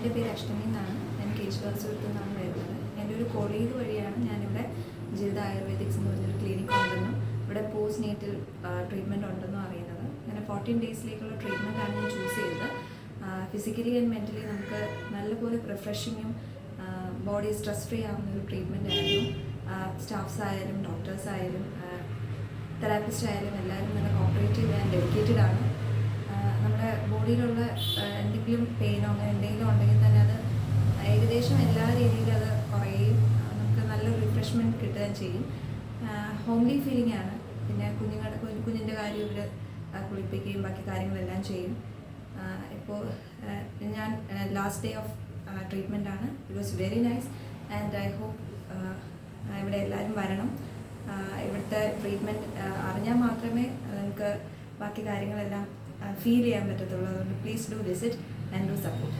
എൻ്റെ പേര് അഷ്ടമി എന്നാണ്. ഞാൻ കേശവാസുരത്തു നിന്നാണ് വരുന്നത്. എൻ്റെ ഒരു കൊളീഗ് വഴിയാണ് ഞാനിവിടെ ജിൽദ ആയുർവേദിക്സ് എന്ന് പറഞ്ഞൊരു ക്ലിനിക് ഉണ്ടെന്നും ഇവിടെ പോസ്റ്റ് നേറ്റൽ ട്രീറ്റ്മെൻറ്റ് ഉണ്ടെന്നും അറിയുന്നത്. അങ്ങനെ 14 ഡേയ്സിലേക്കുള്ള ട്രീറ്റ്മെൻറ്റാണ് ഞാൻ ചൂസ് ചെയ്തത്. ഫിസിക്കലി ആൻഡ് മെൻ്റലി നമുക്ക് നല്ലപോലെ റിഫ്രഷിങ്ങും ബോഡി സ്ട്രെസ് ഫ്രീ ആവുന്ന ഒരു ട്രീറ്റ്മെൻ്റ് ആയിരുന്നു. സ്റ്റാഫ്സ് ആയാലും ഡോക്ടേഴ്സ് ആയാലും തെറാപ്പിസ്റ്റ് ആയാലും എല്ലാവരും നല്ല കോപ്പറേറ്റീവ് ആൻഡ് ഡെഡിക്കേറ്റഡ് ആണ്. നമ്മുടെ ബോഡിയിലുള്ള എന്തെങ്കിലും പെയിനോ അങ്ങനെ എന്തെങ്കിലും ഉണ്ടെങ്കിൽ തന്നെ അത് ഏകദേശം എല്ലാ രീതിയിലും അത് കുറയും. നമുക്ക് നല്ല റിഫ്രഷ്മെൻറ്റ് കിട്ടുകയും ചെയ്യും. ഹോംലി ഫീലിംഗ് ആണ്. പിന്നെ കുഞ്ഞിൻ്റെ കാര്യം ഇവർ കുളിപ്പിക്കുകയും ബാക്കി കാര്യങ്ങളെല്ലാം ചെയ്യും. ഇപ്പോൾ ഞാൻ ലാസ്റ്റ് ഡേ ഓഫ് ട്രീറ്റ്മെൻ്റ് ആണ്. It was very nice and I hope ഇവിടെ എല്ലാവരും വരണം. ഇവിടുത്തെ ട്രീറ്റ്മെൻറ്റ് അറിഞ്ഞാൽ മാത്രമേ നമുക്ക് ബാക്കി കാര്യങ്ങളെല്ലാം ഫീൽ ചെയ്യാൻ പറ്റത്തുള്ളൂ. അതുകൊണ്ട് please do visit and do support.